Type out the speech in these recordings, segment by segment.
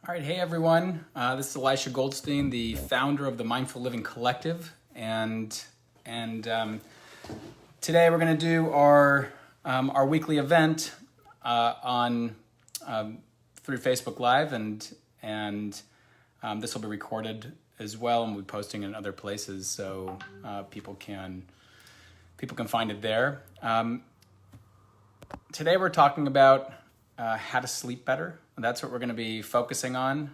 All right, hey everyone. This is Elisha Goldstein, the founder of the Mindful Living Collective, and today we're going to do our weekly event on through Facebook Live, and this will be recorded as well, and we'll be posting it in other places so people can find it there. Today we're talking about how to sleep better. That's what we're going to be focusing on.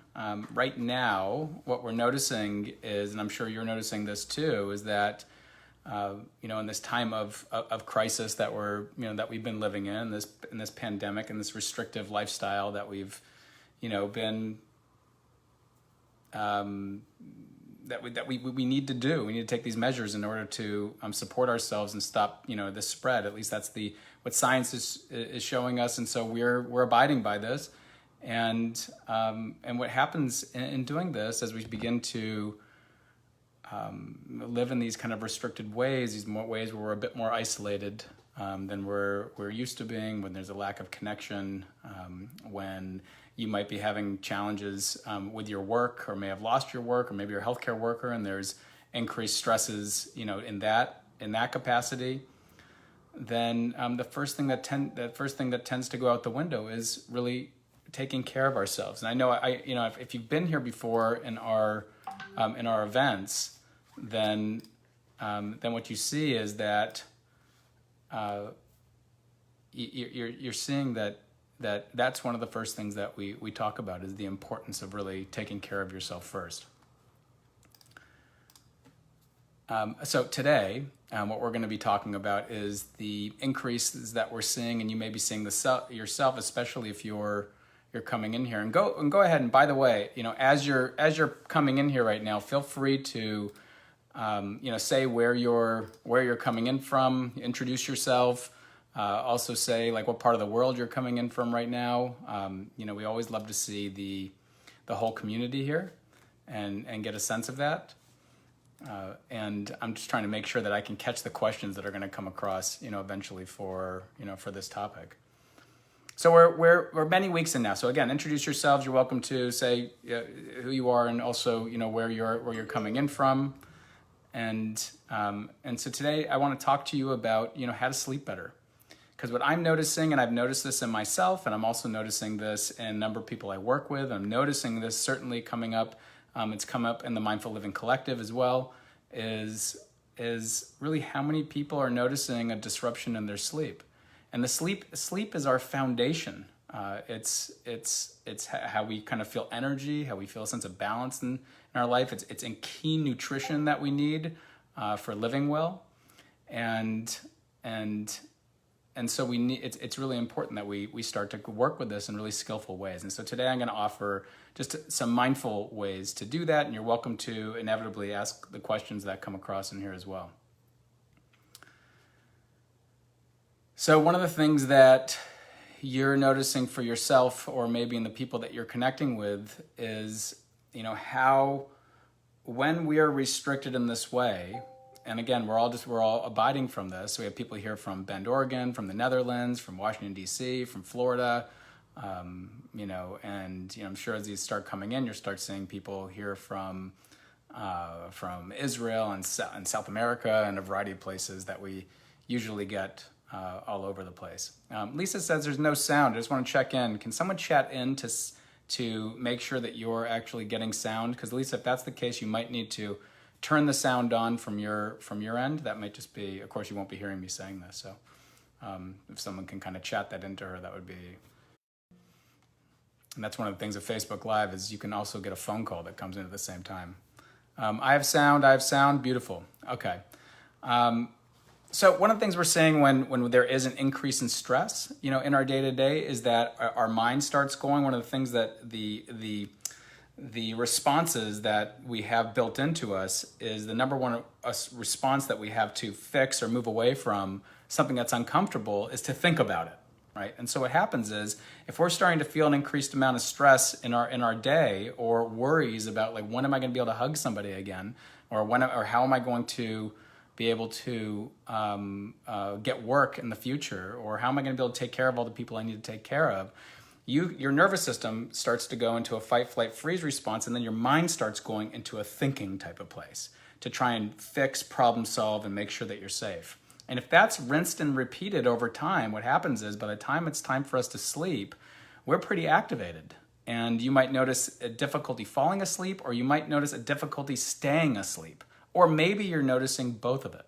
Right now, what we're noticing is, and I'm sure you're noticing this too, is that in this time of crisis that we've been living in this pandemic and this restrictive lifestyle that we've been that we need to do. We need to take these measures in order to support ourselves and stop this spread. At least that's what science is showing us, and so we're abiding by this. And what happens in doing this, as we begin to live in these kind of restricted ways, these ways where we're a bit more isolated than we're used to being, when there's a lack of connection, when you might be having challenges with your work, or may have lost your work, or maybe you're a healthcare worker and there's increased stresses, in that capacity. Then the first thing that tends to go out the window is really taking care of ourselves. And I know if you've been here before in our events, then what you see is that you're seeing that's one of the first things that we talk about, is the importance of really taking care of yourself first. So today, what we're going to be talking about is the increases that we're seeing, and you may be seeing this yourself, especially if you're coming in here. And go ahead, and by the way, as you're coming in here right now, feel free to say where you're coming in from, introduce yourself, also say what part of the world you're coming in from right now. We always love to see the whole community here and get a sense of that. And I'm just trying to make sure that I can catch the questions that are going to come across, eventually for this topic. So we're many weeks in now. So again, introduce yourselves. You're welcome to say who you are, and also where you're coming in from. And so today I want to talk to you about how to sleep better. Because what I'm noticing, and I've noticed this in myself, and I'm also noticing this in a number of people I work with. I'm noticing this certainly coming up. It's come up in the Mindful Living Collective as well. Is really how many people are noticing a disruption in their sleep. And the sleep is our foundation. It's how we kind of feel energy, how we feel a sense of balance in our life. It's in key nutrition that we need for living well, and so we need. It's really important that we start to work with this in really skillful ways. And so today I'm going to offer just some mindful ways to do that, and you're welcome to inevitably ask the questions that come across in here as well. So one of the things that you're noticing for yourself, or maybe in the people that you're connecting with, is how, when we are restricted in this way, and again, we're all abiding from this. So we have people here from Bend, Oregon, from the Netherlands, from Washington, D.C., from Florida, and I'm sure as these start coming in, you'll start seeing people here from Israel and South America, and a variety of places that we usually get all over the place. Lisa says there's no sound. I just want to check in. Can someone chat in to make sure that you're actually getting sound? Because Lisa, if that's the case, you might need to turn the sound on from your end. That might just be, of course, you won't be hearing me saying this. So if someone can kind of chat that into her, that would be. And that's one of the things of Facebook Live, is you can also get a phone call that comes in at the same time. I have sound. Beautiful. Okay. So one of the things we're seeing when there is an increase in stress, in our day-to-day, is that our mind starts going. One of the things that the responses that we have built into us is the number one response that we have to fix or move away from something that's uncomfortable is to think about it, right? And so what happens is, if we're starting to feel an increased amount of stress in our day, or worries about when am I going to be able to hug somebody again, or how am I going to be able to get work in the future, or how am I going to be able to take care of all the people I need to take care of, your nervous system starts to go into a fight, flight, freeze response, and then your mind starts going into a thinking type of place to try and fix, problem solve, and make sure that you're safe. And if that's rinsed and repeated over time, what happens is by the time it's time for us to sleep, we're pretty activated. And you might notice a difficulty falling asleep, or you might notice a difficulty staying asleep, or maybe you're noticing both of it.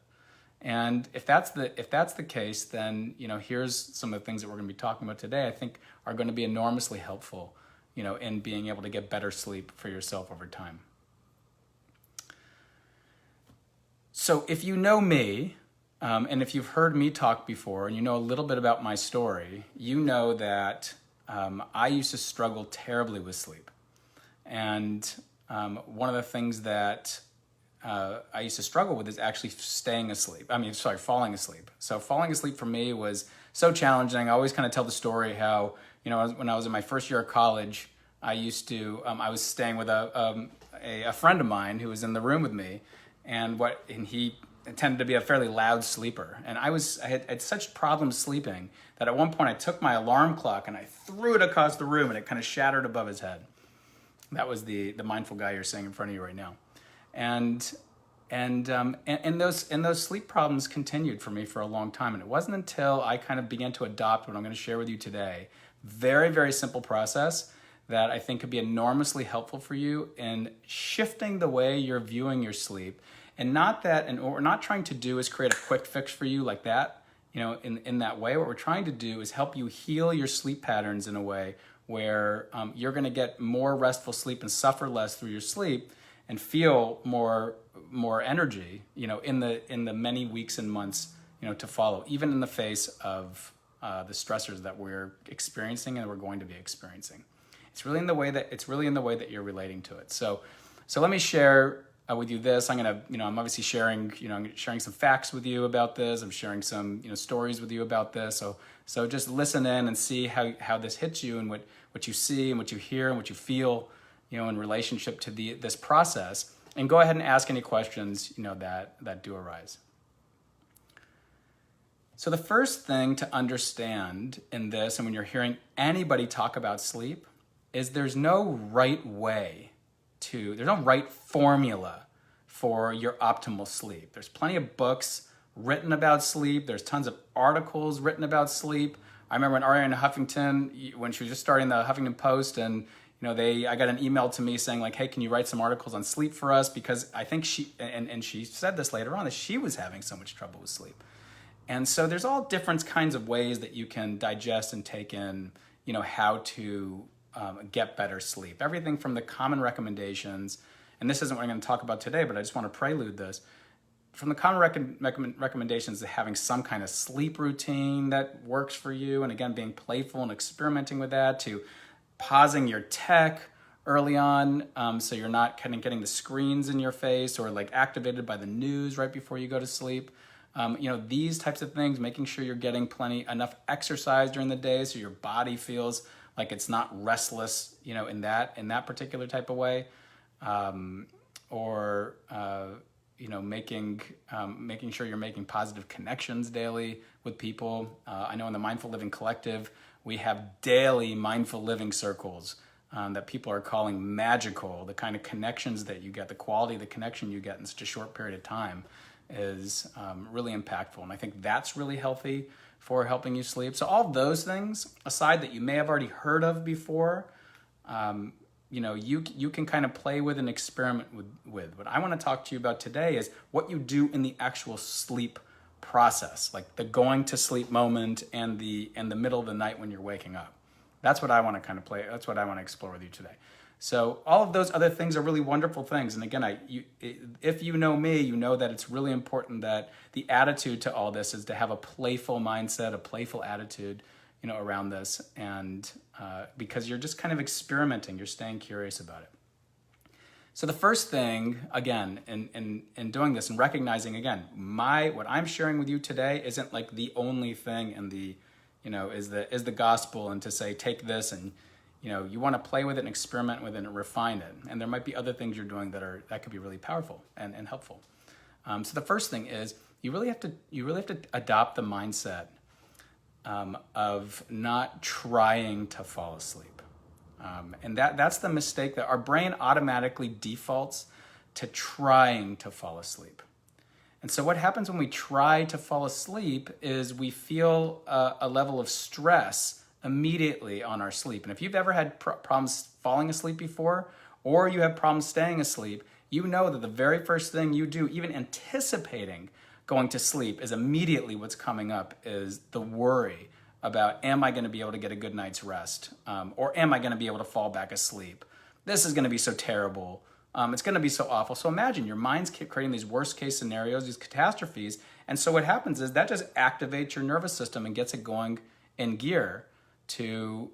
And if that's the case, then here's some of the things that we're going to be talking about today. I think are going to be enormously helpful, in being able to get better sleep for yourself over time. So if you know me, and if you've heard me talk before, and you know a little bit about my story, you know that I used to struggle terribly with sleep. And one of the things that I used to struggle with is actually falling asleep. So falling asleep for me was so challenging. I always kind of tell the story how, when I was in my first year of college, I was staying with a friend of mine who was in the room with me, and he tended to be a fairly loud sleeper. And I had such problems sleeping that at one point I took my alarm clock and I threw it across the room and it kind of shattered above his head. That was the mindful guy you're seeing in front of you right now. And those sleep problems continued for me for a long time. And it wasn't until I kind of began to adopt what I'm going to share with you today, very, very simple process that I think could be enormously helpful for you in shifting the way you're viewing your sleep. And what we're not trying to do is create a quick fix for you like that, in that way. What we're trying to do is help you heal your sleep patterns in a way where you're going to get more restful sleep and suffer less through your sleep and feel more energy, in the many weeks and months, to follow, even in the face of the stressors that we're experiencing and we're going to be experiencing. It's really in the way that you're relating to it. So let me share with you this. I'm obviously sharing some facts with you about this. I'm sharing some, stories with you about this. So just listen in and see how this hits you and what you see and what you hear and what you feel, in relationship to this process, and go ahead and ask any questions, that do arise. So the first thing to understand in this, and when you're hearing anybody talk about sleep, is there's no right formula for your optimal sleep. There's plenty of books written about sleep. There's tons of articles written about sleep. I remember when Ariana Huffington, when she was just starting the Huffington Post, and I got an email to me saying like, hey, can you write some articles on sleep for us? Because I think she said this later on, that she was having so much trouble with sleep. And so there's all different kinds of ways that you can digest and take in, how to get better sleep. Everything from the common recommendations, and this isn't what I'm going to talk about today, but I just want to prelude this. From the common recommendations to having some kind of sleep routine that works for you, and again, being playful and experimenting with that, to pausing your tech early on, so you're not kind of getting the screens in your face or like activated by the news right before you go to sleep. These types of things, making sure you're getting enough exercise during the day so your body feels like it's not restless, in that particular type of way, making sure you're making positive connections daily with people. I know in the Mindful Living Collective, we have daily mindful living circles that people are calling magical. The kind of connections that you get, the quality of the connection you get in such a short period of time is really impactful. And I think that's really healthy for helping you sleep. So all those things aside that you may have already heard of before, you can kind of play with and experiment with. What I want to talk to you about today is what you do in the actual sleep process, like the going to sleep moment and the middle of the night when you're waking up. That's what I want to that's what I want to explore with you today. So all of those other things are really wonderful things. And again, if you know me, you know that it's really important that the attitude to all this is to have a playful mindset, a playful attitude, around this. And because you're just kind of experimenting, you're staying curious about it. So the first thing, again, in doing this and recognizing, again, what I'm sharing with you today isn't like the only thing in the, is the gospel, and to say, take this and, you want to play with it and experiment with it and refine it. And there might be other things you're doing that could be really powerful and helpful. So the first thing is you really have to adopt the mindset of not trying to fall asleep. And that's the mistake, that our brain automatically defaults to trying to fall asleep. And so what happens when we try to fall asleep is we feel a level of stress immediately on our sleep. And if you've ever had problems falling asleep before, or you have problems staying asleep, you know that the very first thing you do, even anticipating going to sleep, is immediately what's coming up is the worry about, am I going to be able to get a good night's rest? Or am I going to be able to fall back asleep? This is going to be so terrible. It's going to be so awful. So imagine your mind's creating these worst case scenarios, these catastrophes. And so what happens is that just activates your nervous system and gets it going in gear to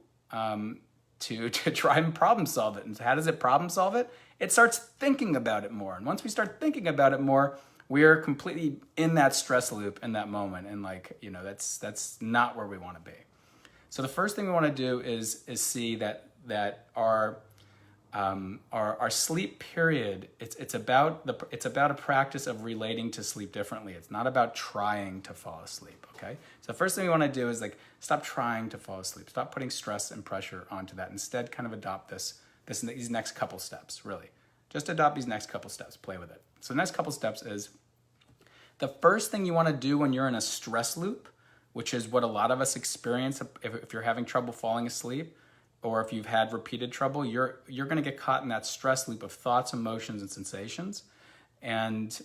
try and problem solve it. And how does it problem solve it? It starts thinking about it more. And once we start thinking about it more, we're completely in that stress loop in that moment. And that's not where we want to be. So the first thing we want to do is see that our sleep period, it's about a practice of relating to sleep differently. It's not about trying to fall asleep, okay? So the first thing we want to do is stop trying to fall asleep. Stop putting stress and pressure onto that. Instead, kind of adopt these next couple steps, really. Just adopt these next couple steps, play with it. So the next couple steps is, the first thing you want to do when you're in a stress loop, which is what a lot of us experience if you're having trouble falling asleep, or if you've had repeated trouble, you're going to get caught in that stress loop of thoughts, emotions, and sensations, and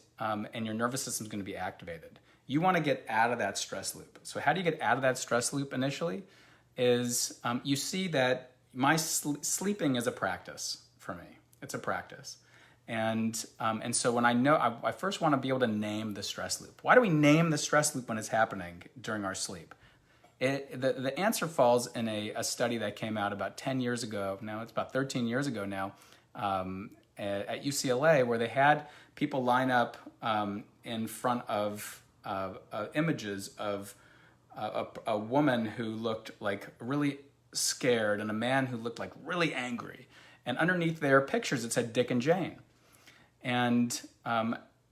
your nervous system is going to be activated. You want to get out of that stress loop. So how do you get out of that stress loop initially? Is you see that my sleeping is a practice for me. It's a practice. And so when I first want to be able to name the stress loop. Why do we name the stress loop when it's happening during our sleep? The answer falls in a study that came out about 10 years ago. Now it's about 13 years ago now, at UCLA, where they had people line up in front of images of a woman who looked like really scared and a man who looked like really angry. And underneath their pictures, it said Dick and Jane. And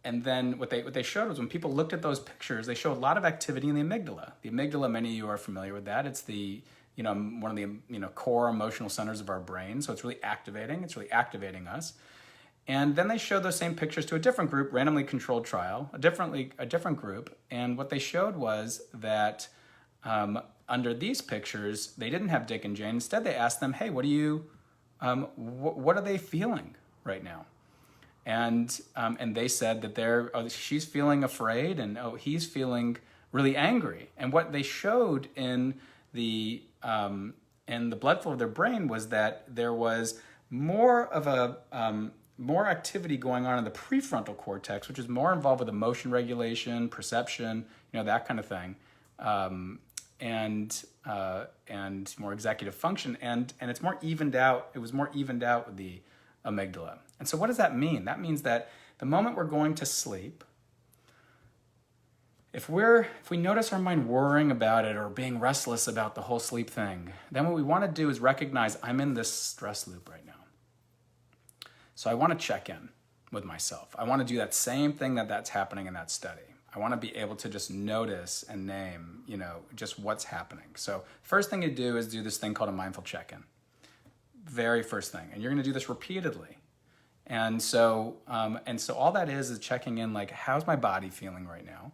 then what they showed was, when people looked at those pictures, they showed a lot of activity in the amygdala. The amygdala, many of you are familiar with that. It's one of the core emotional centers of our brain. So it's really activating. It's really activating us. And then they showed those same pictures to a different group, randomly controlled trial, a different group. And what they showed was that under these pictures, they didn't have Dick and Jane. Instead, they asked them, hey, what are they feeling right now? And they said that she's feeling afraid, and he's feeling really angry. And what they showed in the blood flow of their brain was that there was more activity going on in the prefrontal cortex, which is more involved with emotion regulation, perception, that kind of thing, and more executive function, and it's more evened out. It was more evened out with the amygdala. And so what does that mean? That means that the moment we're going to sleep, if we notice our mind worrying about it or being restless about the whole sleep thing, then what we want to do is recognize, I'm in this stress loop right now. So I want to check in with myself. I want to do that same thing that's happening in that study. I want to be able to just notice and name, just what's happening. So first thing you do is do this thing called a mindful check-in. Very first thing. And you're going to do this repeatedly. And so all that is checking in, like, how's my body feeling right now?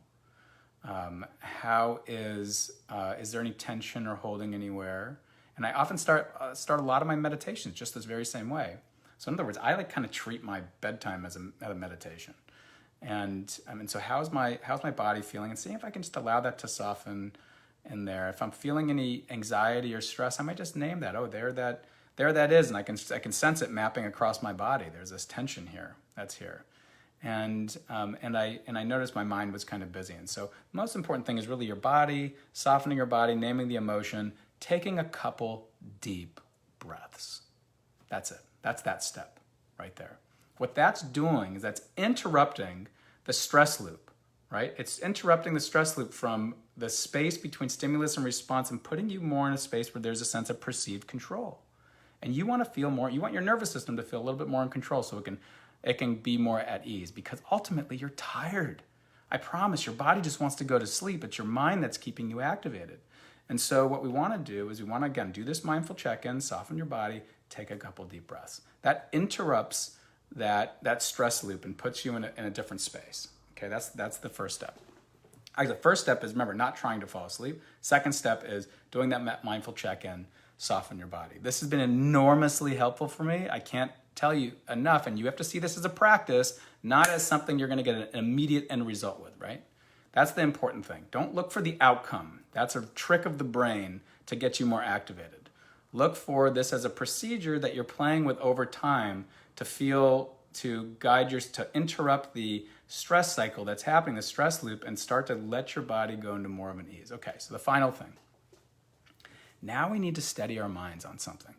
How is there any tension or holding anywhere? And I often start a lot of my meditations just this very same way. So in other words, I kind of treat my bedtime as a meditation. And so how's my body feeling? And seeing if I can just allow that to soften in there. If I'm feeling any anxiety or stress, I might just name that. Oh, there that is, and I can sense it mapping across my body. There's this tension here. That's here. And I noticed my mind was kind of busy. And so the most important thing is really your body, softening your body, naming the emotion, taking a couple deep breaths. That's it. That's that step right there. What that's doing is that's interrupting the stress loop, right? It's interrupting the stress loop from the space between stimulus and response and putting you more in a space where there's a sense of perceived control. And you want to feel more, you want your nervous system to feel a little bit more in control so it can be more at ease, because ultimately you're tired. I promise your body just wants to go to sleep. It's your mind that's keeping you activated. And so what we want to do is we want to, again, do this mindful check-in, soften your body, take a couple deep breaths. That interrupts that stress loop and puts you in a different space. Okay, that's the first step. Actually, the first step is, remember, not trying to fall asleep. Second step is doing that mindful check-in, soften your body. This has been enormously helpful for me. I can't tell you enough, and you have to see this as a practice, not as something you're going to get an immediate end result with, right? That's the important thing. Don't look for the outcome. That's a trick of the brain to get you more activated. Look for this as a procedure that you're playing with over time to guide to interrupt the stress cycle that's happening, the stress loop, and start to let your body go into more of an ease. Okay, so the final thing. Now we need to steady our minds on something,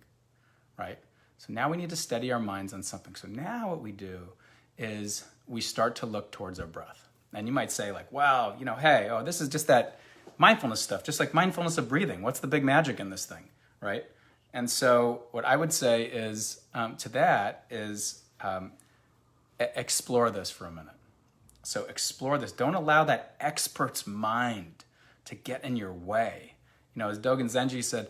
right? So now we need to steady our minds on something. So now what we do is we start to look towards our breath. And you might say like, wow, hey, this is just that mindfulness stuff, just like mindfulness of breathing. What's the big magic in this thing, right? And so what I would say is explore this for a minute. So explore this. Don't allow that expert's mind to get in your way. As Dogen Zenji said,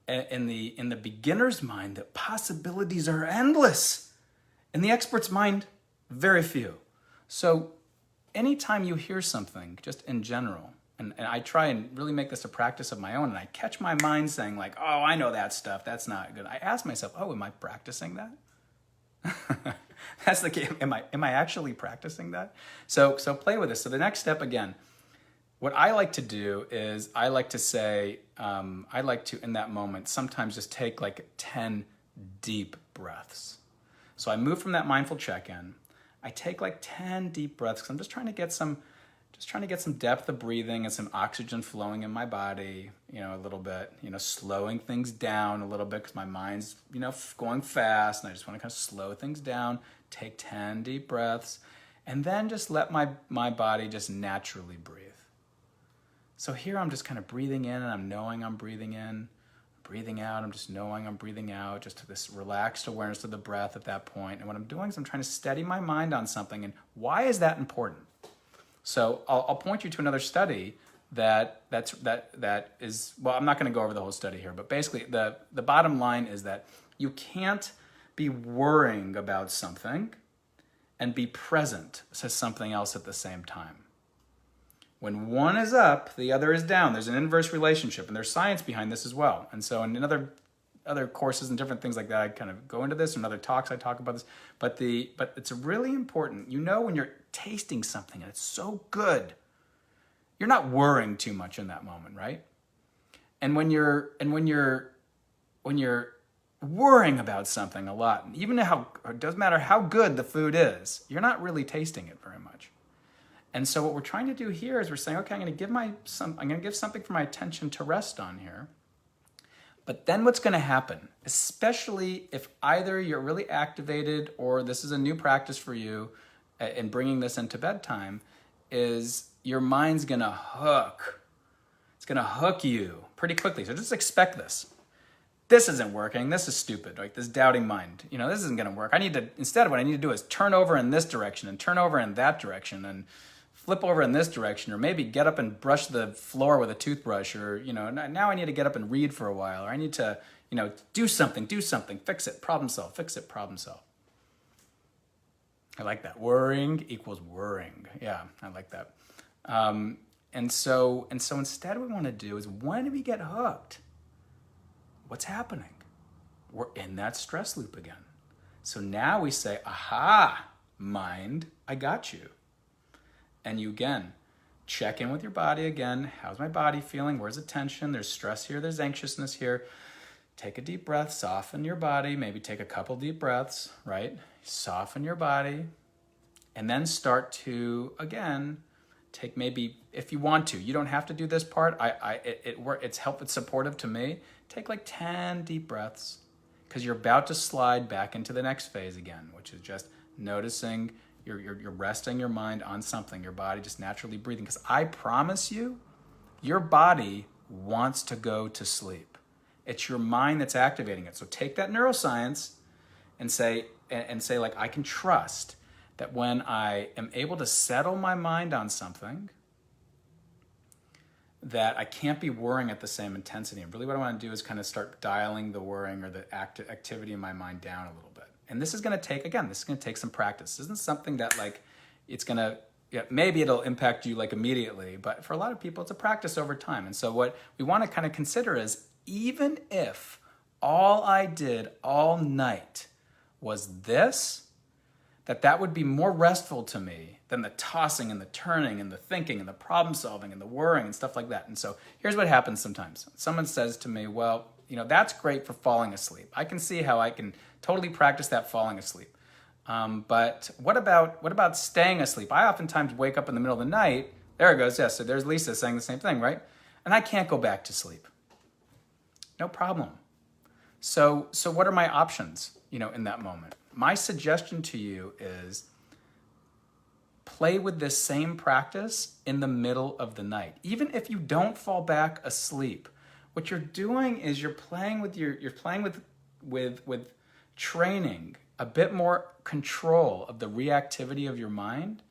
in the beginner's mind, the possibilities are endless. In the expert's mind, very few. So anytime you hear something, just in general, and I try and really make this a practice of my own, and I catch my mind saying like, oh, I know that stuff, that's not good. I ask myself, oh, am I practicing that? That's the key. Am I actually practicing that? So play with this. So the next step, again, what I like to do is I like to in that moment sometimes just take like 10 deep breaths. So I move from that mindful check-in. I take like 10 deep breaths because I'm just trying to get some depth of breathing and some oxygen flowing in my body, a little bit, slowing things down a little bit because my mind's, going fast, and I just want to kind of slow things down, take 10 deep breaths, and then just let my body just naturally breathe. So here I'm just kind of breathing in, and I'm knowing I'm breathing in, breathing out, I'm just knowing I'm breathing out, just to this relaxed awareness of the breath at that point. And what I'm doing is I'm trying to steady my mind on something. And why is that important? So I'll point you to another study that is, well, I'm not going to go over the whole study here, but basically the bottom line is that you can't be worrying about something and be present to something else at the same time. When one is up, the other is down. There's an inverse relationship, and there's science behind this as well. And so in other courses and different things like that, I kind of go into this. In other talks, I talk about this. But it's really important. When you're tasting something and it's so good, you're not worrying too much in that moment, right? And when you're worrying about something a lot, even it doesn't matter how good the food is, you're not really tasting it very much. And so what we're trying to do here is we're saying, okay, I'm going to give something for my attention to rest on here. But then what's going to happen, especially if either you're really activated or this is a new practice for you in bringing this into bedtime, is your mind's going to hook. It's going to hook you pretty quickly. So just expect this. This isn't working. This is stupid. Like this doubting mind. This isn't going to work. Instead what I need to do is turn over in this direction and turn over in that direction and flip over in this direction, or maybe get up and brush the floor with a toothbrush, or, now I need to get up and read for a while, or I need to, do something, fix it, problem solve, fix it, problem solve. I like that. Worrying equals worrying. Yeah, I like that. And so instead what we want to do is when we get hooked, what's happening? We're in that stress loop again. So now we say, aha, mind, I got you. And you, again, check in with your body again. How's my body feeling? Where's the tension? There's stress here. There's anxiousness here. Take a deep breath. Soften your body. Maybe take a couple deep breaths, right? Soften your body. And then start to, again, take maybe, if you want to. You don't have to do this part. It's supportive to me. Take like 10 deep breaths because you're about to slide back into the next phase again, which is just noticing you're resting your mind on something, your body just naturally breathing. Because I promise you, your body wants to go to sleep. It's your mind that's activating it. So take that neuroscience and say like, I can trust that when I am able to settle my mind on something, that I can't be worrying at the same intensity. And really what I want to do is kind of start dialing the worrying or the activity in my mind down a little bit. And this is going to take, again, this is going to take some practice. This isn't something that like, it's going to, yeah, maybe it'll impact you like immediately, but for a lot of people, it's a practice over time. And so what we want to kind of consider is, even if all I did all night was this, that would be more restful to me than the tossing and the turning and the thinking and the problem solving and the worrying and stuff like that. And so here's what happens sometimes. Someone says to me, well, that's great for falling asleep. I can see how I can totally practice that falling asleep. But what about staying asleep? I oftentimes wake up in the middle of the night. There it goes. Yes, so there's Lisa saying the same thing, right? And I can't go back to sleep. No problem. So what are my options, in that moment? My suggestion to you is play with this same practice in the middle of the night. Even if you don't fall back asleep, what you're doing is you're playing with training a bit more control of the reactivity of your mind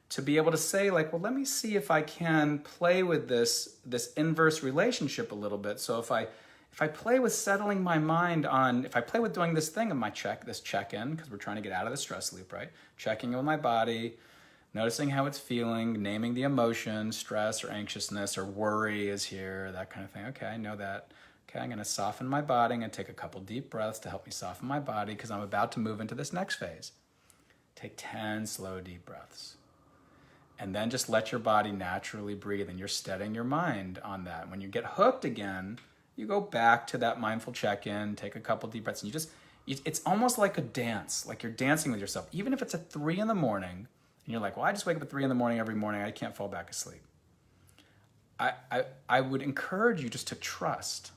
to be able to say like, well, let me see if I can play with this inverse relationship a little bit. So if I play with settling my mind on, if I play with doing this thing in my check-in, because we're trying to get out of the stress loop, right? Checking in with my body, noticing how it's feeling, naming the emotion, stress or anxiousness or worry is here, that kind of thing. Okay, I know that. Okay, I'm going to soften my body. I'm going to take a couple deep breaths to help me soften my body because I'm about to move into this next phase. Take 10 slow, deep breaths. And then just let your body naturally breathe, and you're steadying your mind on that. When you get hooked again, you go back to that mindful check-in, take a couple deep breaths, and it's almost like a dance, like you're dancing with yourself. Even if it's at 3 a.m, and you're like, well, I just wake up at 3 a.m. every morning, I can't fall back asleep. I would encourage you just to trust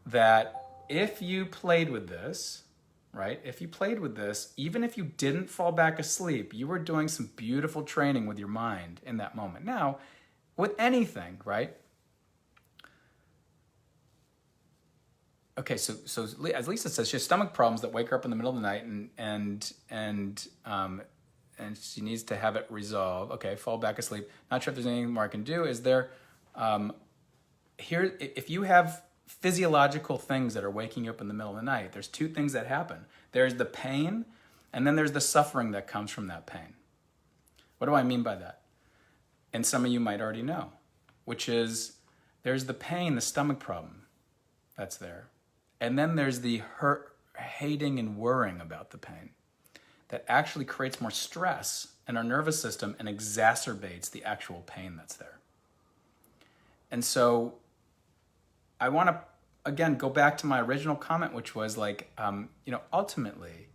that if you played with this, right? If you played with this, even if you didn't fall back asleep, you were doing some beautiful training with your mind in that moment. Now, with anything, right? Okay, so as Lisa says, she has stomach problems that wake her up in the middle of the night, and she needs to have it resolved. Okay, fall back asleep. Not sure if there's anything more I can do. Is there here? If you have physiological things that are waking you up in the middle of the night, there's two things that happen. There's the pain, and then there's the suffering that comes from that pain. What do I mean by that? And some of you might already know, which is there's the pain, the stomach problem that's there. And then there's the hurt, hating, and worrying about the pain that actually creates more stress in our nervous system and exacerbates the actual pain that's there. And so I want to, again, go back to my original comment, which was like, ultimately,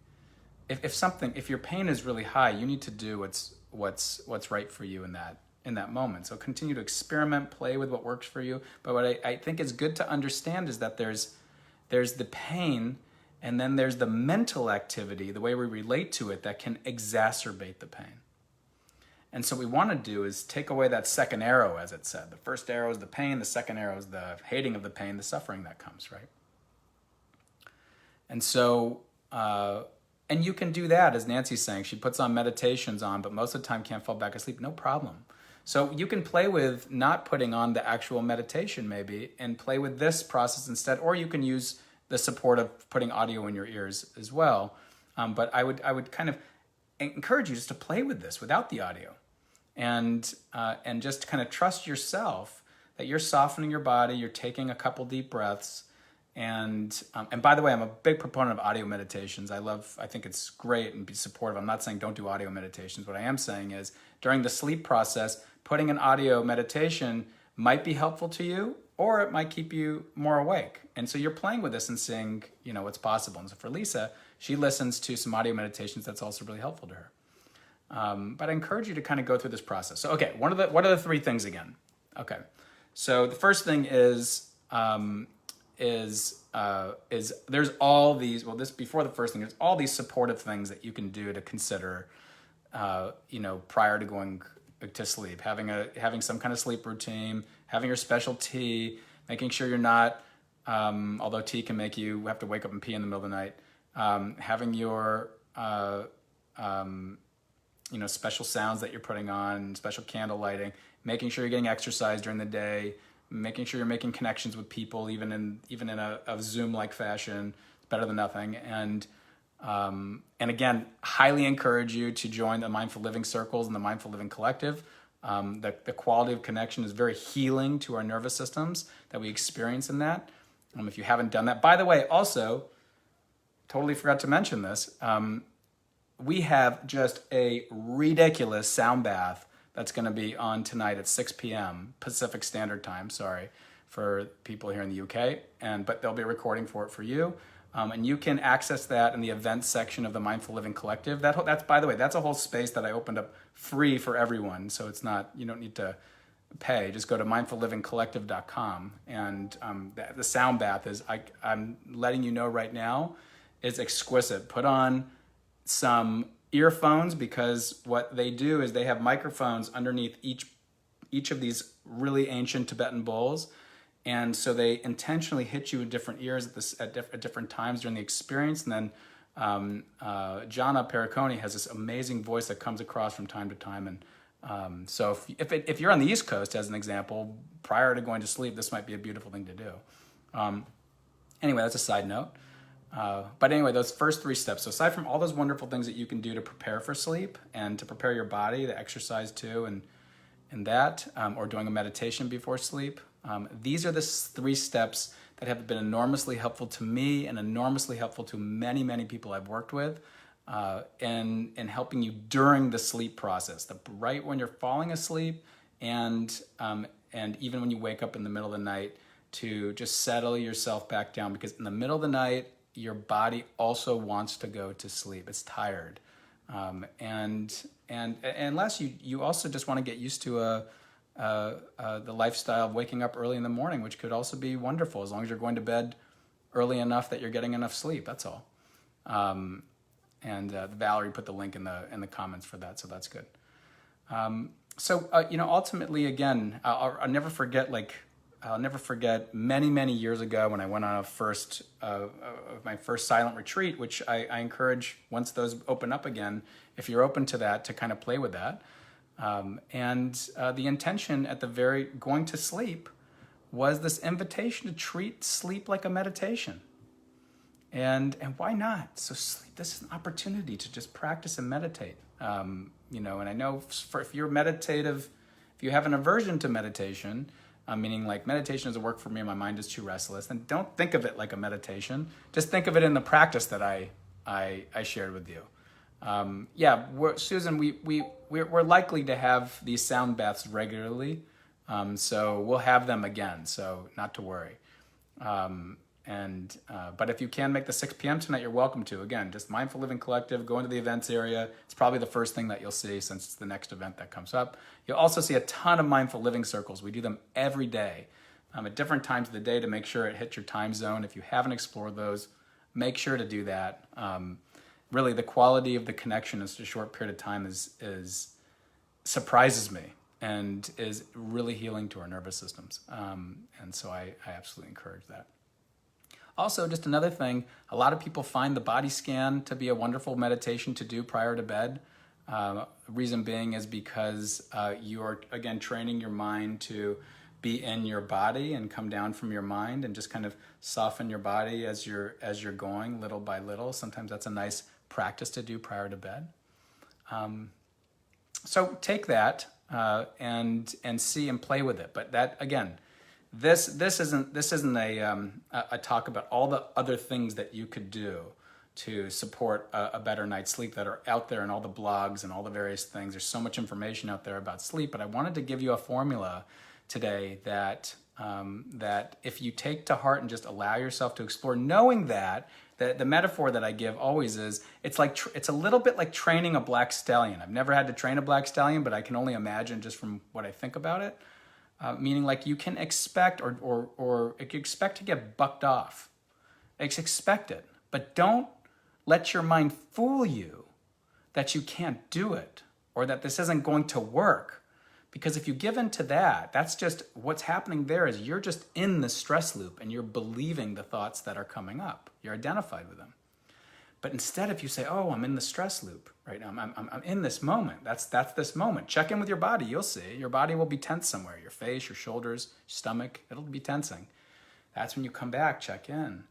if your pain is really high, you need to do what's right for you in that moment. So continue to experiment, play with what works for you. But what I think is good to understand is that there's the pain, and then there's the mental activity, the way we relate to it, that can exacerbate the pain. And so what we want to do is take away that second arrow, as it said. The first arrow is the pain, the second arrow is the hating of the pain, the suffering that comes, right? And so, and you can do that, as Nancy's saying. She puts on meditations on, but most of the time can't fall back asleep. No problem. So you can play with not putting on the actual meditation maybe, and play with this process instead, or you can use the support of putting audio in your ears as well. But I would kind of encourage you just to play with this without the audio, and just kind of trust yourself that you're softening your body, you're taking a couple deep breaths, and by the way, I'm a big proponent of audio meditations. I think it's great and be supportive. I'm not saying don't do audio meditations. What I am saying is during the sleep process, putting an audio meditation might be helpful to you, or it might keep you more awake. And so you're playing with this and seeing, what's possible. And so for Lisa, she listens to some audio meditations that's also really helpful to her. But I encourage you to kind of go through this process. So, okay, what are the three things again? Okay, so the first thing is there's all these, before the first thing, there's all these supportive things that you can do to consider, prior to going to sleep, having some kind of sleep routine, having your special tea, making sure you're not, although tea can make you have to wake up and pee in the middle of the night, having your, special sounds that you're putting on, special candle lighting, making sure you're getting exercise during the day, making sure you're making connections with people, even in a Zoom-like fashion. It's better than nothing. And again, highly encourage you to join the Mindful Living Circles and the Mindful Living Collective. The quality of connection is very healing to our nervous systems that we experience in that. If you haven't done that, by the way, also, totally forgot to mention this, we have just a ridiculous sound bath that's going to be on tonight at 6 p.m. Pacific Standard Time, sorry, for people here in the UK, but they'll be recording for it for you. And you can access that in the events section of the Mindful Living Collective. That's, by the way, that's a whole space that I opened up free for everyone. So it's not, you don't need to pay. Just go to mindfullivingcollective.com. And the sound bath is, I'm letting you know right now, is exquisite. Put on some earphones, because what they do is they have microphones underneath each of these really ancient Tibetan bowls. And so they intentionally hit you in different ears at different times during the experience. And then Jana Pericone has this amazing voice that comes across from time to time. And so if you're on the East Coast, as an example, prior to going to sleep, this might be a beautiful thing to do. Anyway, that's a side note. But anyway, those first 3 steps. So aside from all those wonderful things that you can do to prepare for sleep and to prepare your body, the exercise too, and that, or doing a meditation before sleep, these are the 3 steps that have been enormously helpful to me and enormously helpful to many, many people I've worked with in helping you during the sleep process, right when you're falling asleep and even when you wake up in the middle of the night, to just settle yourself back down, because in the middle of the night, your body also wants to go to sleep. It's tired. And unless you also just want to get used to the lifestyle of waking up early in the morning, which could also be wonderful, as long as you're going to bed early enough that you're getting enough sleep. That's all. Valerie put the link in the comments for that, so that's good. Ultimately, again, I'll never forget. I'll never forget many, many years ago when I went on my first silent retreat, which I encourage, once those open up again, if you're open to that, to kind of play with that. The intention at going to sleep was this invitation to treat sleep like a meditation. And why not? So sleep, this is an opportunity to just practice and meditate. And I know if you're meditative, if you have an aversion to meditation, meaning like meditation doesn't work for me, my mind is too restless, then don't think of it like a meditation. Just think of it in the practice that I shared with you. Susan, we're likely to have these sound baths regularly, so we'll have them again, so not to worry. But if you can make the 6 p.m. tonight, you're welcome to. Again, just Mindful Living Collective, go into the events area. It's probably the first thing that you'll see, since it's the next event that comes up. You'll also see a ton of Mindful Living circles. We do them every day, at different times of the day, to make sure it hits your time zone. If you haven't explored those, make sure to do that. Really, the quality of the connection in such a short period of time is surprises me and is really healing to our nervous systems. And so I absolutely encourage that. Also, just another thing, a lot of people find the body scan to be a wonderful meditation to do prior to bed. Reason being is because you're, again, training your mind to be in your body and come down from your mind and just kind of soften your body as you're going little by little. Sometimes that's a nice practice to do prior to bed. So take that and see and play with it. But that, again, this isn't a talk about all the other things that you could do to support a better night's sleep that are out there in all the blogs and all the various things. There's so much information out there about sleep, but I wanted to give you a formula today that if you take to heart and just allow yourself to explore, knowing that the metaphor that I give always is, it's a little bit like training a black stallion. I've never had to train a black stallion, but I can only imagine just from what I think about it. Meaning, like, you can expect or you expect to get bucked off. Expect it, but don't let your mind fool you that you can't do it or that this isn't going to work. Because if you give in to that, that's just what's happening there, is you're just in the stress loop and you're believing the thoughts that are coming up. You're identified with them. But instead, if you say, oh, I'm in the stress loop right now, I'm in this moment. That's this moment. Check in with your body. You'll see. Your body will be tense somewhere. Your face, your shoulders, stomach, it'll be tensing. That's when you come back, check in.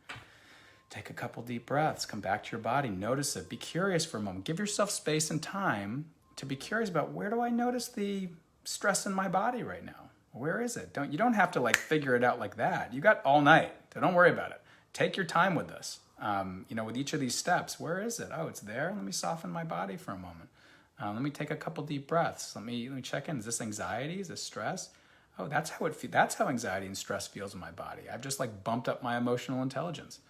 Take a couple deep breaths. Come back to your body. Notice it. Be curious for a moment. Give yourself space and time to be curious about, where do I notice the stress in my body right now? Where is it? You don't have to like figure it out like that. You got all night. So don't worry about it. Take your time with this. With each of these steps, where is it? Oh, it's there. Let me soften my body for a moment. Let me take a couple deep breaths. Let me check in. Is this anxiety? Is this stress? Oh, that's how it feels. That's how anxiety and stress feels in my body. I've just like bumped up my emotional intelligence.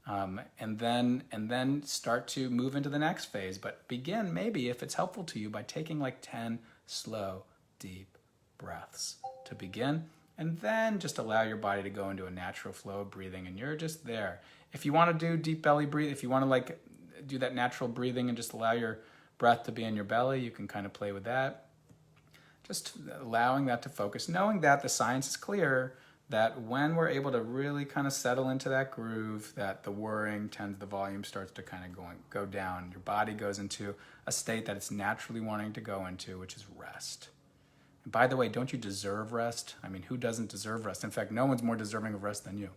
And then start to move into the next phase. But begin, maybe, if it's helpful to you, by taking like 10 slow, deep breaths to begin. And then just allow your body to go into a natural flow of breathing, and you're just there. If you want to do deep belly breathe, if you want to like do that natural breathing and just allow your breath to be in your belly, you can kind of play with that. Just allowing that to focus, knowing that the science is clear that when we're able to really kind of settle into that groove, that the worrying the volume starts to kind of go down. Your body goes into a state that it's naturally wanting to go into, which is rest. And by the way, don't you deserve rest? I mean, who doesn't deserve rest? In fact, no one's more deserving of rest than you.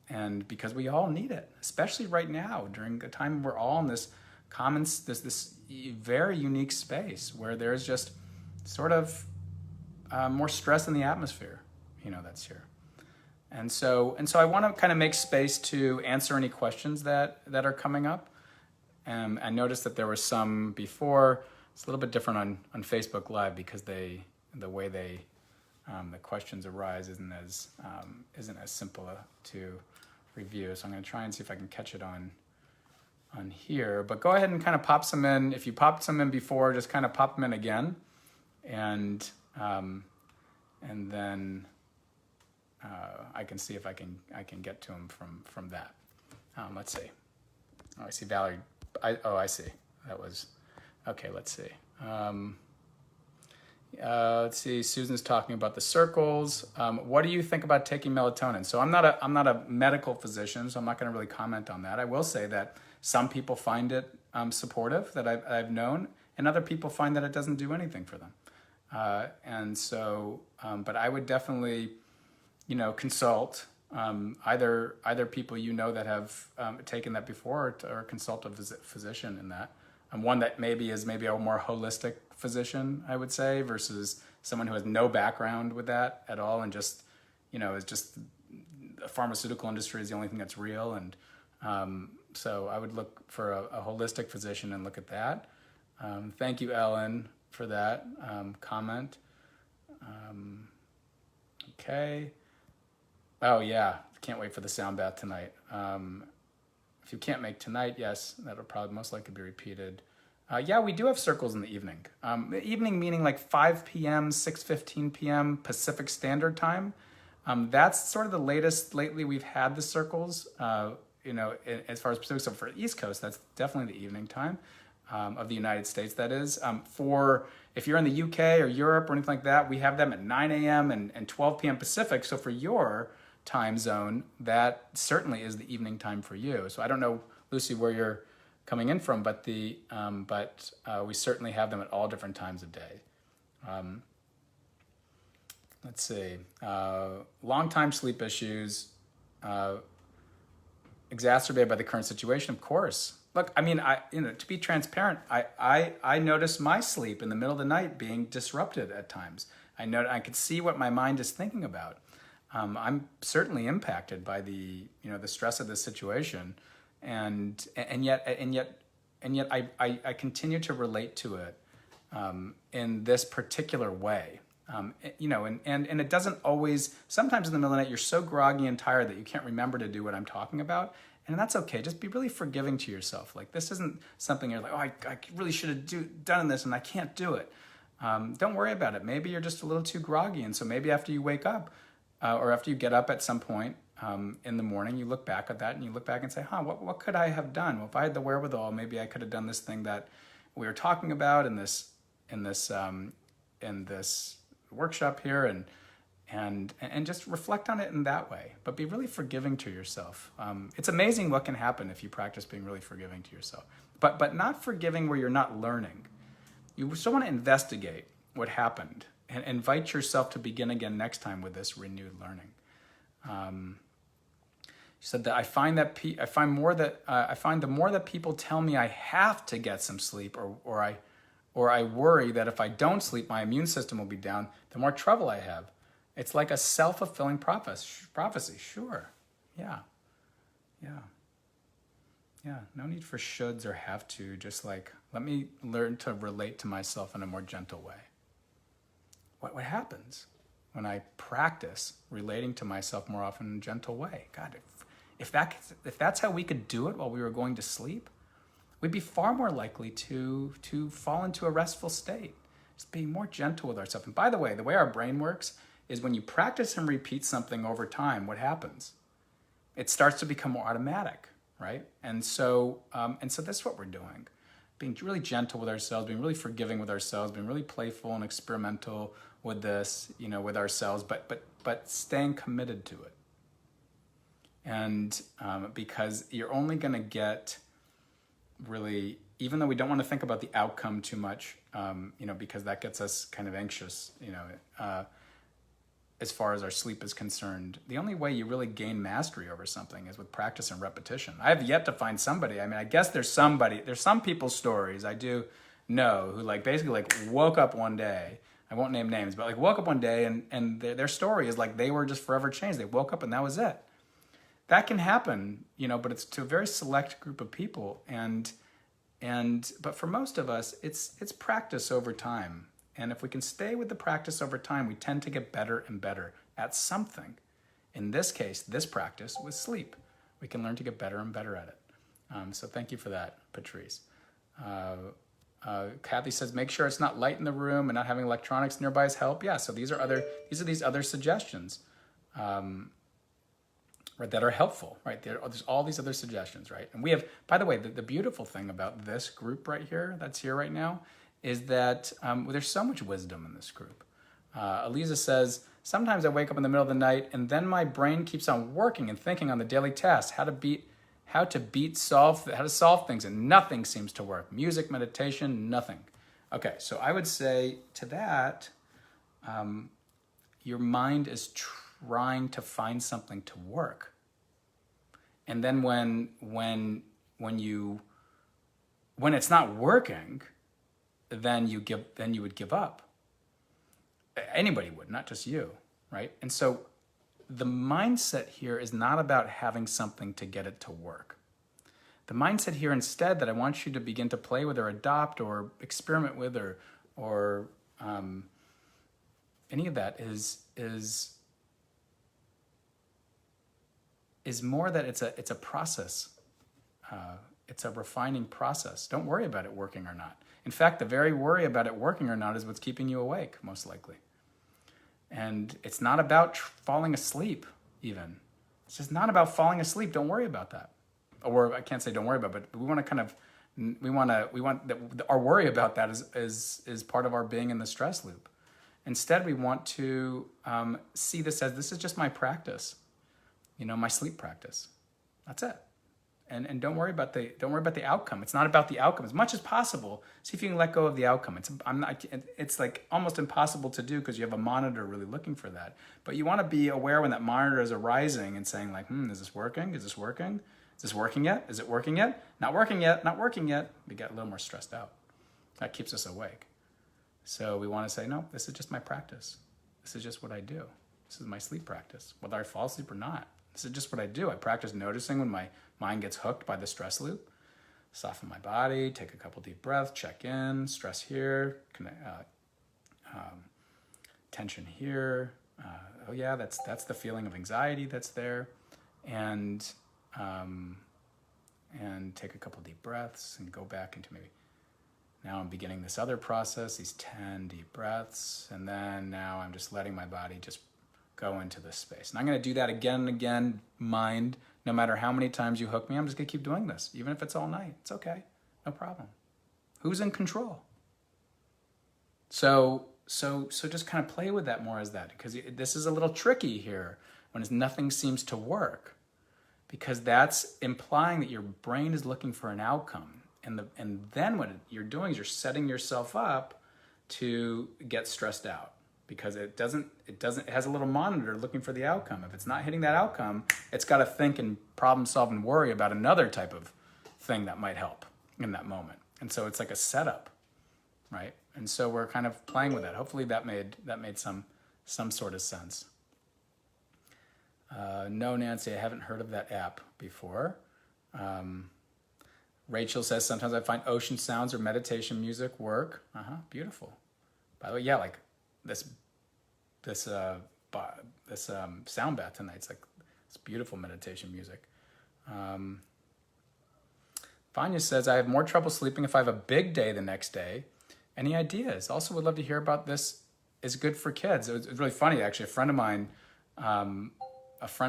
And because we all need it, especially right now, during a time we're all in this very unique space where there's just sort of more stress in the atmosphere, that's here. And so I want to kind of make space to answer any questions that are coming up. I noticed that there were some before. It's a little bit different on Facebook Live because the way the questions arise isn't as simple to review. So I'm going to try and see if I can catch it on here. But go ahead and kind of pop some in. If you popped some in before, just kind of pop them in again, and then I can see if I can get to them from that. Let's see. Oh, I see Valerie. I see. That was okay. Let's see. Let's see. Susan's talking about the circles. What do you think about taking melatonin? So I'm not a medical physician, so I'm not going to really comment on that. I will say that some people find it supportive, that I've known, and other people find that it doesn't do anything for them. But I would definitely, consult either people that have taken that before, or consult a physician in that. One that is maybe a more holistic physician, I would say, versus someone who has no background with that at all, and just, is just the pharmaceutical industry is the only thing that's real. And so I would look for a holistic physician and look at that. Thank you, Ellen, for that comment. Okay. Oh yeah, can't wait for the sound bath tonight. If you can't make tonight, yes, that'll probably most likely be repeated. Yeah, we do have circles in the evening. The evening meaning like 5 p.m., 6:15 p.m. Pacific Standard Time. That's sort of the latest lately we've had the circles, as far as Pacific. So for East Coast, that's definitely the evening time of the United States, that is. For if you're in the UK or Europe or anything like that, we have them at 9 a.m. and 12 p.m. Pacific. So for your time zone, that certainly is the evening time for you. So I don't know, Lucy, where you're coming in from, but we certainly have them at all different times of day. Let's see. Long-time sleep issues exacerbated by the current situation, of course. Look, I mean, to be transparent, I notice my sleep in the middle of the night being disrupted at times. I could see what my mind is thinking about. I'm certainly impacted by the stress of this situation, and yet I continue to relate to it in this particular way. And it doesn't always. Sometimes in the middle of the night, you're so groggy and tired that you can't remember to do what I'm talking about, and that's okay. Just be really forgiving to yourself. Like, this isn't something you're like, oh, I really should have done this, and I can't do it. Don't worry about it. Maybe you're just a little too groggy, and so maybe after you wake up. Or after you get up at some point in the morning, you look back at that and you look back and say, what could I have done? Well, if I had the wherewithal, maybe I could have done this thing that we were talking about in this workshop here, and just reflect on it in that way, but be really forgiving to yourself. It's amazing what can happen if you practice being really forgiving to yourself, but not forgiving where you're not learning. You still want to investigate what happened and invite yourself to begin again next time with this renewed learning. She said that I find the more that people tell me I have to get some sleep, or I worry that if I don't sleep, my immune system will be down, the more trouble I have. It's like a self-fulfilling prophecy. Sure. Yeah. No need for shoulds or have to. Just like, let me learn to relate to myself in a more gentle way. What happens when I practice relating to myself more often in a gentle way? God, if that's how we could do it while we were going to sleep, we'd be far more likely to fall into a restful state. Just being more gentle with ourselves. And by the way our brain works is when you practice and repeat something over time, what happens? It starts to become more automatic, right? And so that's what we're doing. Being really gentle with ourselves, being really forgiving with ourselves, being really playful and experimental with this, with ourselves, but staying committed to it. And because you're only going to get really, even though we don't want to think about the outcome too much, because that gets us kind of anxious, as far as our sleep is concerned, the only way you really gain mastery over something is with practice and repetition. I have yet to find somebody. I guess there's some people's stories I do know who basically woke up one day. I won't name names, but woke up one day and their story is they were just forever changed. They woke up and that was it. That can happen, but it's to a very select group of people. But for most of us, it's practice over time. And if we can stay with the practice over time, we tend to get better and better at something. In this case, this practice was sleep. We can learn to get better and better at it. So thank you for that, Patrice. Kathy says, make sure it's not light in the room and not having electronics nearby is help. Yeah, so these are these other suggestions right, that are helpful, right? There's all these other suggestions, right? And we have, by the way, the beautiful thing about this group right here, that's here right now, is that there's so much wisdom in this group. Eliza says, sometimes I wake up in the middle of the night and then my brain keeps on working and thinking on the daily tasks, how to solve things, and nothing seems to work. Music, meditation, nothing. Okay, so I would say to that, your mind is trying to find something to work. And then when it's not working, then you would give up. Anybody would, not just you, right? And so the mindset here is not about having something to get it to work. The mindset here instead that I want you to begin to play with or adopt or experiment with or any of that is more that it's a process. It's a refining process. Don't worry about it working or not. In fact, the very worry about it working or not is what's keeping you awake, most likely. And it's not about falling asleep, even. It's just not about falling asleep. Don't worry about that. Or I can't say don't worry about it, but we want our worry about that is part of our being in the stress loop. Instead, we want to see this as, this is just my practice, my sleep practice. That's it. And don't worry about the outcome. It's not about the outcome as much as possible. See if you can let go of the outcome. It's almost impossible to do because you have a monitor really looking for that. But you want to be aware when that monitor is arising and saying is this working? Is this working? Is this working yet? Is it working yet? Not working yet. Not working yet. We get a little more stressed out. That keeps us awake. So we want to say, no, this is just my practice. This is just what I do. This is my sleep practice, whether I fall asleep or not. This is just what I do. I practice noticing when my mind gets hooked by the stress loop. Soften my body, take a couple deep breaths, check in, stress here, tension here. Oh yeah, that's the feeling of anxiety that's there. And take a couple deep breaths and go back into maybe, now I'm beginning this other process, these 10 deep breaths. And then now I'm just letting my body just go into this space. And I'm going to do that again and again, mind. No matter how many times you hook me, I'm just going to keep doing this. Even if it's all night, it's okay. No problem. Who's in control? So so just kind of play with that more as that, because this is a little tricky here when nothing seems to work, because that's implying that your brain is looking for an outcome. And then what you're doing is you're setting yourself up to get stressed out, because it has a little monitor looking for the outcome. If it's not hitting that outcome, it's got to think and problem solve and worry about another type of thing that might help in that moment. And so it's like a setup, right? And so we're kind of playing with that. Hopefully that made some sort of sense. No, Nancy, I haven't heard of that app before. Rachel says, sometimes I find ocean sounds or meditation music work. Beautiful. By the way, yeah, like this sound bath tonight. It's like it's beautiful meditation music. Vanya says, I have more trouble sleeping if I have a big day the next day. Any ideas? Also would love to hear about this. Is good for kids. It's really funny, actually. A friend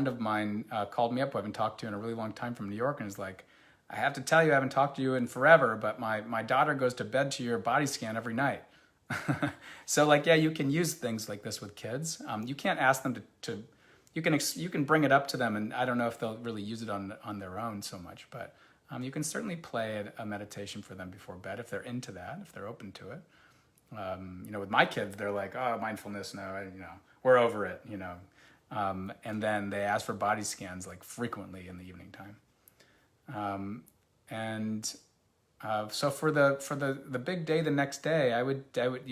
of mine called me up who I haven't talked to in a really long time from New York, and is like, I have to tell you, I haven't talked to you in forever, but my daughter goes to bed to your body scan every night. So like, yeah, you can use things like this with kids. You can't ask them to you can bring it up to them, and I don't know if they'll really use it on their own so much, but you can certainly play a meditation for them before bed if they're into that, if they're open to it. With my kids, they're like, oh, mindfulness, no, we're over it, and then they ask for body scans like frequently in the evening time. So for the big day the next day, I would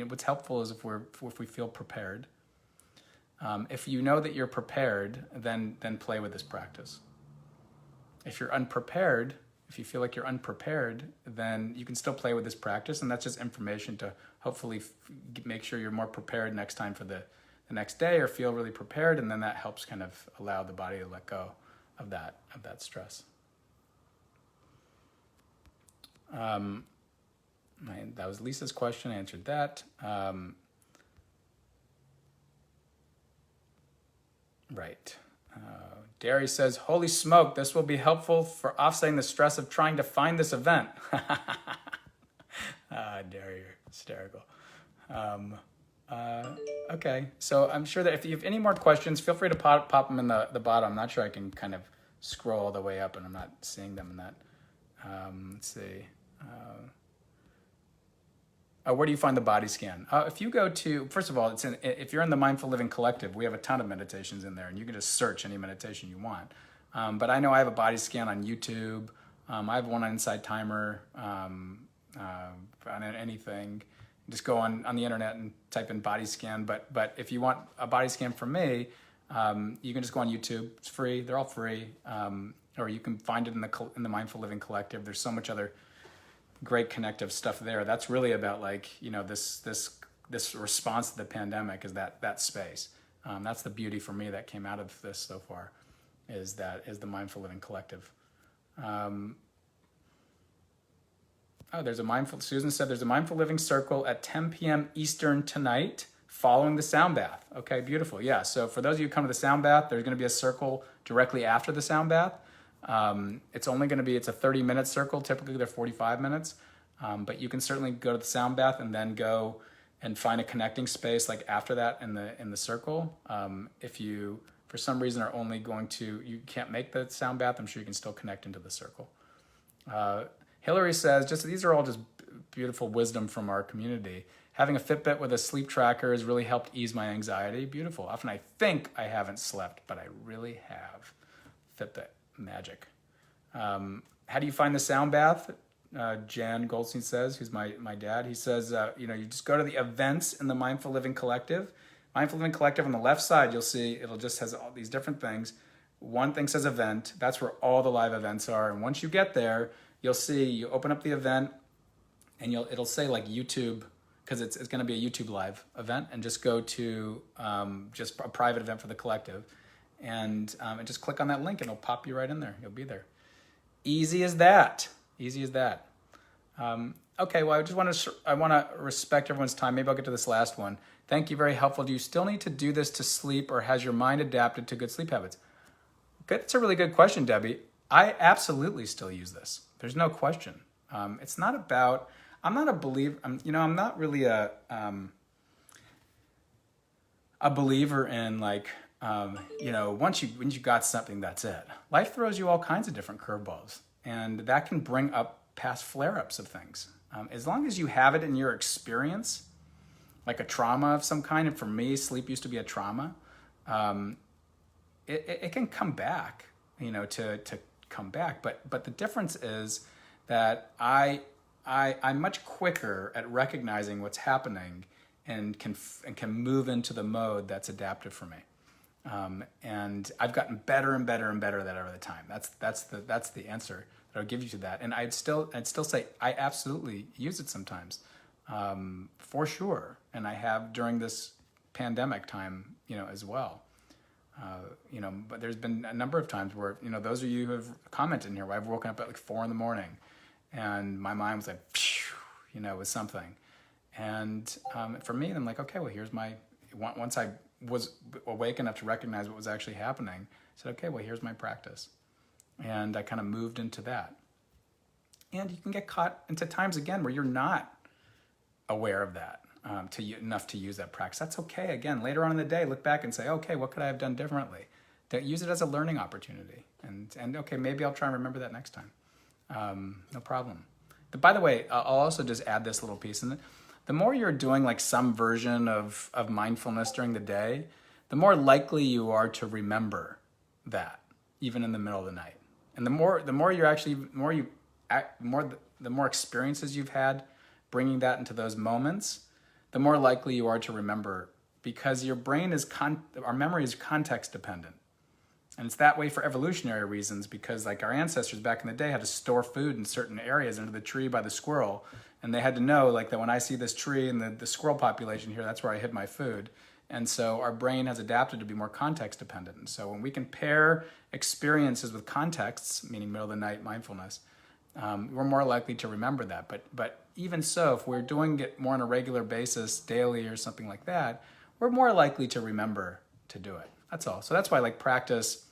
what's helpful is if we feel prepared. If you know that you're prepared, then play with this practice. If you're unprepared, if you feel like you're unprepared, then you can still play with this practice, and that's just information to hopefully make sure you're more prepared next time for the next day, or feel really prepared, and then that helps kind of allow the body to let go of that stress. That was Lisa's question. I answered that. Right. Derry says, holy smoke, this will be helpful for offsetting the stress of trying to find this event. Derry, you're hysterical. Okay, so I'm sure that if you have any more questions, feel free to pop them in the bottom. I'm not sure I can kind of scroll all the way up, and I'm not seeing them in that. Let's see. Where do you find the body scan? If you go to, first of all, if you're in the Mindful Living Collective, we have a ton of meditations in there, and you can just search any meditation you want. But I know I have a body scan on YouTube. I have one on Inside Timer, on anything. Just go on the internet and type in body scan. But if you want a body scan from me, you can just go on YouTube. It's free. They're all free. Or you can find it in the Mindful Living Collective. There's so much other great connective stuff there. That's really about this response to the pandemic, is that space. That's the beauty for me that came out of this so far, is the Mindful Living Collective. Susan said there's a Mindful Living Circle at 10 p.m. Eastern tonight following the sound bath. Okay, beautiful. Yeah, so for those of you who come to the sound bath, there's going to be a circle directly after the sound bath. It's a 30-minute circle. Typically they're 45 minutes. But you can certainly go to the sound bath and then go and find a connecting space like after that in the circle. If you, for some reason, are only you can't make the sound bath, I'm sure you can still connect into the circle. Hillary says, these are all just beautiful wisdom from our community. Having a Fitbit with a sleep tracker has really helped ease my anxiety. Beautiful. Often I think I haven't slept, but I really have. Fitbit magic. How do you find the sound bath? Jan Goldstein says, who's my dad. He says, you just go to the events in the Mindful Living Collective. Mindful Living Collective on the left side, you'll see it'll just has all these different things. One thing says event. That's where all the live events are. And once you get there, you'll see, you open up the event and it'll say like YouTube, because it's going to be a YouTube live event, and just go to just a private event for the collective, and just click on that link and it'll pop you right in there. You'll be there. Easy as that. Okay, well, I want to respect everyone's time. Maybe I'll get to this last one. Thank you, very helpful. Do you still need to do this to sleep, or has your mind adapted to good sleep habits? Good. That's a really good question, Debbie. I absolutely still use this. There's no question. It's not about, I'm not a believer, I'm not really a believer in like, once you got something, that's it. Life throws you all kinds of different curveballs, and that can bring up past flare-ups of things. As long as you have it in your experience, like a trauma of some kind, and for me, sleep used to be a trauma, it can come back, to come back. But the difference is that I'm much quicker at recognizing what's happening and can move into the mode that's adaptive for me. And I've gotten better and better and better at that over the time. That's the answer that I'll give you to that. And I'd still say I absolutely use it sometimes, for sure. And I have during this pandemic time, as well. But there's been a number of times where, those of you who have commented in here, where I've woken up at like 4 a.m. and my mind was like, with something. And for me, I'm like, okay, well, once I was awake enough to recognize what was actually happening, I said, okay, well, here's my practice. And I kind of moved into that. And you can get caught into times again where you're not aware of that enough to use that practice. That's okay. Again, later on in the day, look back and say, okay, what could I have done differently? Use it as a learning opportunity. And okay, maybe I'll try and remember that next time. No problem. But by the way, I'll also just add this little piece. And the more you're doing like some version of mindfulness during the day, the more likely you are to remember that, even in the middle of the night. And the more experiences you've had bringing that into those moments, the more likely you are to remember, because your brain our memory is context dependent. And it's that way for evolutionary reasons, because like our ancestors back in the day had to store food in certain areas under the tree by the squirrel. And they had to know like that when I see this tree and the squirrel population here, that's where I hid my food. And so our brain has adapted to be more context dependent. And so when we can pair experiences with contexts, meaning middle of the night mindfulness, we're more likely to remember that. But even so, if we're doing it more on a regular basis, daily or something like that, we're more likely to remember to do it. That's all. So that's why like practice,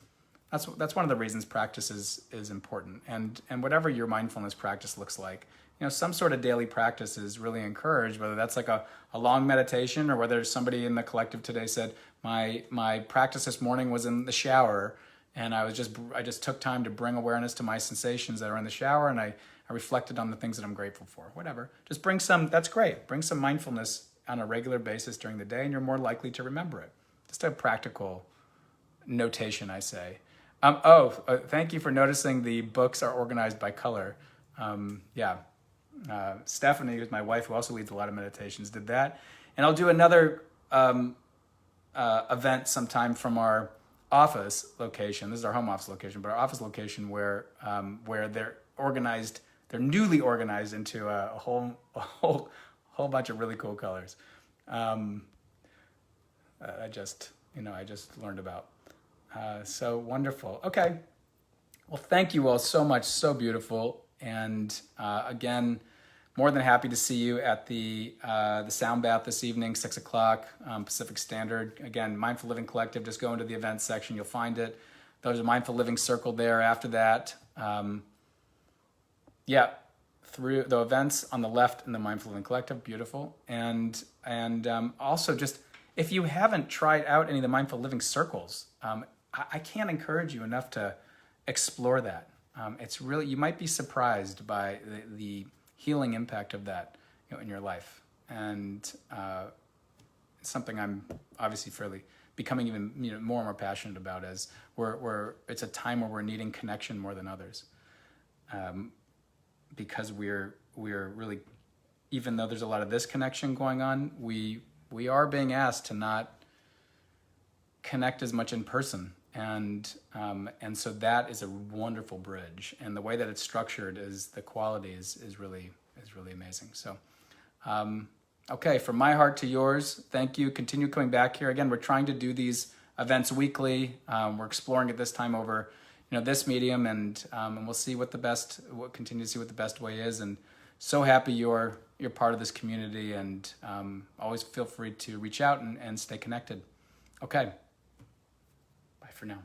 that's one of the reasons practice is important. And whatever your mindfulness practice looks like, some sort of daily practice is really encouraged, whether that's like a long meditation, or whether somebody in the collective today said, my practice this morning was in the shower, and I just took time to bring awareness to my sensations that are in the shower, and I reflected on the things that I'm grateful for. Whatever. Just that's great. Bring some mindfulness on a regular basis during the day, and you're more likely to remember it. Just a practical notation, I say. Thank you for noticing the books are organized by color. Stephanie, who's my wife, who also leads a lot of meditations, did that. And I'll do another event sometime from our office location. This is our home office location, but our office location where they're organized. They're newly organized into a whole bunch of really cool colors. I just learned about. So wonderful. Okay. Well, thank you all so much. So beautiful. And again, more than happy to see you at the Sound Bath this evening, 6 o'clock Pacific Standard. Again, Mindful Living Collective. Just go into the events section. You'll find it. There's a Mindful Living Circle there after that. Through the events on the left in the Mindful Living Collective. Beautiful. And also just, if you haven't tried out any of the Mindful Living circles, I can't encourage you enough to explore that. It's really, you might be surprised by the healing impact of that, in your life. And it's something I'm obviously becoming even more and more passionate about, as it's a time where we're needing connection more than others. Because we're really, even though there's a lot of this connection going on, we are being asked to not connect as much in person. And so that is a wonderful bridge. And the way that it's structured is the quality is really amazing. So, okay, from my heart to yours, thank you. Continue coming back here. Again, we're trying to do these events weekly. We're exploring at this time over, this medium, and we'll see what continue to see what the best way is. And so happy you're part of this community, and always feel free to reach out and stay connected. Okay. Bye for now.